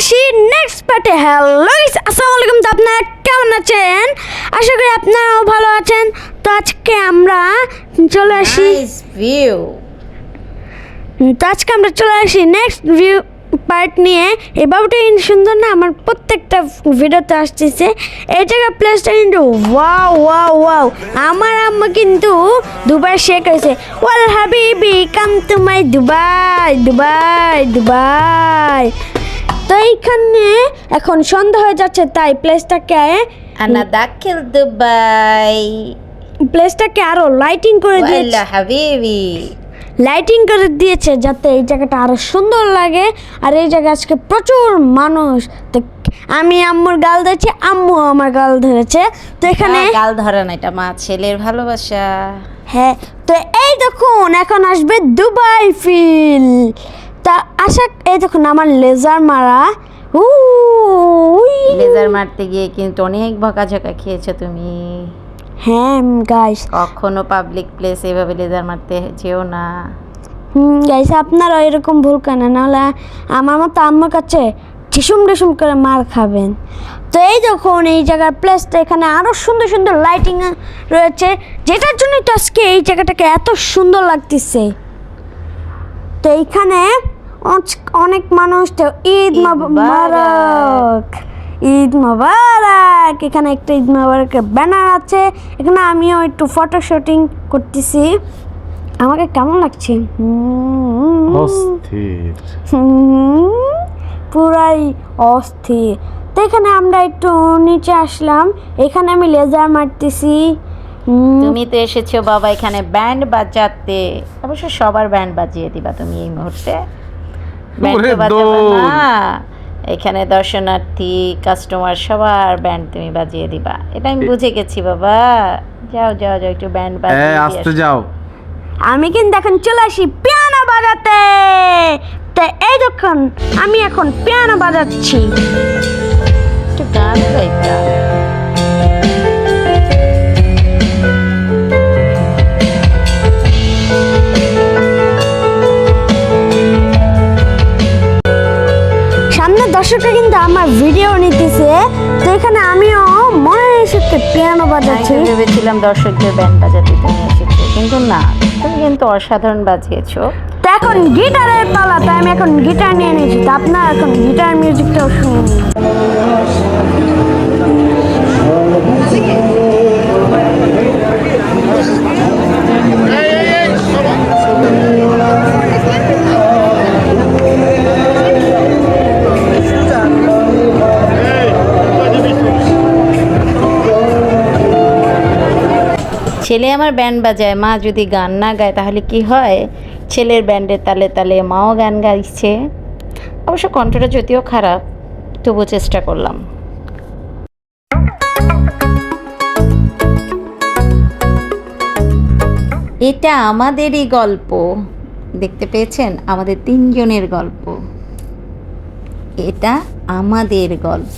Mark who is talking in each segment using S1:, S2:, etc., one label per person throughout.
S1: আসি নেক্সট পার্টে। Hello guys, আসসালামু আলাইকুম। তো আপনারা কেমন আছেন? আশা করি আপনারাও ভালো আছেন। তো আজকে আমরা চলে আসি নেক্সট ভিউ পার্ট নিয়ে। এই বাবুটা কিন্তু সুন্দর না? আমার প্রত্যেকটা ভিডিওতে আসতেছে। এই জায়গার প্লেসটা কিন্তু ওয়াও ওয়াও ওয়াও। আমার আম্মা কিন্তু দুবাই শেখ হয়েছে, ওয়াল হাবিবি come to my Dubai Dubai Dubai. তো এইখানে এখন সন্ধ্যা হয়ে যাচ্ছে, তাই প্লেসটাকে
S2: আনা দাখিল দুবাই
S1: প্লেসটাকে আরো লাইটিং করে দিয়েছে,
S2: ওয়াল্লা হাবিবি
S1: লাইটিং করে দিয়েছে যাতে এই জায়গাটা আরো সুন্দর লাগে। আর এই জায়গায় আজকে প্রচুর মানুষ। তো আমি আম্মুর গাল ধরেছি, আম্মু আমার গাল ধরেছে। তো এখানে
S2: গাল ধরে না, এটা মা ছেলের ভালোবাসা।
S1: হ্যাঁ, তো এই দেখুন এখন আসবে দুবাই ফিল। তা আশা এই দেখুন আমার লেজার মারা।
S2: লেজার মারতে গিয়ে কিন্তু অনেক বকাঝকা খেয়েছো তুমি।
S1: হ্যাঁ গাইস,
S2: কখনো পাবলিক প্লেস এভাবে লেজার মারতে যেও না।
S1: গাইস আপনারা এরকম ভুল কেন, নাহলে আমার মতো আম্মুর কাছে ঝিসুম ঢিসুম করে মার খাবেন। তো এই দেখুন এই জায়গার প্লেসটা, এখানে আরও সুন্দর সুন্দর লাইটিং রয়েছে, যেটার জন্যই তো আজকে এই জায়গাটাকে এত সুন্দর লাগতেছে। তো এইখানে অনেক মানুষ। তো ঈদ মোবারক, ঈদ মোবারক। এখানে একটা ঈদ মোবারকের ব্যানার আছে। এখানে আমিও একটু ফটো শুটিং করতেছি। আমাকে কেমন লাগছে?
S3: অস্থির।
S1: পুরাই অস্থির। তো এখানে আমরা একটু নিচে আসলাম, এখানে আমি লেজার মারতেছি।
S2: তুমি তো এসেছো বাবা এখানে ব্যান্ড বাজাতে, অবশ্য সবার ব্যান্ড বাজিয়ে দিবা তুমি এই মুহূর্তে। ব্যান্ড তো বাজাবা না, এখানে দর্শনার্থী কাস্টমার সবার ব্যান্ড তুমি বাজিয়ে দিবা, এটা আমি বুঝে গেছি বাবা। যাও যাও যাও একটু ব্যান্ড বাজিয়ে
S3: আসতে যাও।
S1: আমি কিন্তু এখন চলে আসি পিয়ানো বাজাতে। তো এই দেখুন আমি এখন পিয়ানো বাজাচ্ছি।
S2: একটু গান গাইবা।
S1: সামনে দর্শকরা কিন্তু আমার ভিডিও নিতেছে। তো এখানে আমিও মনের সাথে পিয়ানো বাজাচ্ছি।
S2: ভেবেছিলাম দর্শকদের ব্যান্ড বাজাতে তুমি এসেছো, কিন্তু না, তুমি কিন্তু অসাধারণ বাজিয়েছো।
S1: তো এখন গিটারের পালা, তাই আমি এখন গিটার নিয়ে নিয়েছি। তো আপনার এখন গিটার মিউজিকটাও শুনুন।
S2: ছেলে আমার ব্যান্ড বাজায়, মা যদি গান না গায় তাহলে কি হয়? ছেলের ব্যান্ডের তালে তালে মাও গান গাইছে। অবশ্য কণ্ঠটা যদিও খারাপ, তবুও চেষ্টা করলাম। এটা আমাদেরই গল্প, দেখতে পেয়েছেন? আমাদের তিনজনের গল্প, এটা আমাদের গল্প।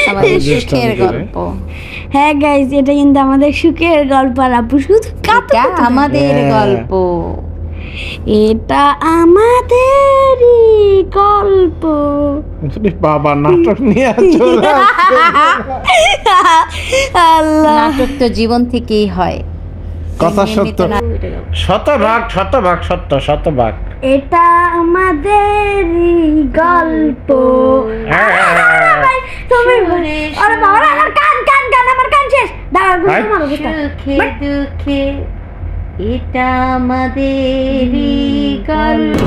S2: আমাদের সুখের গল্প।
S1: হ্যাঁ গাইস, এটা কিন্তু আমাদের সুখের গল্প। আর আপু শুধু
S2: এটা আমাদের গল্প,
S1: এটা আমাদেরই গল্প।
S3: বাবা নাটক নিয়ে চলে
S1: আল্লাহ,
S2: নাটক তো জীবন থেকেই হয়।
S3: কথা সত্য, শতভাগ শতভাগ সত্য, শতভাগ।
S1: এটা আমাদেরই গল্প। তুমি আরে বাবা, আমার কান কান কান, আমার কান শেষ।
S2: সুখে দুঃখে এটা আমাদেরই গল্প।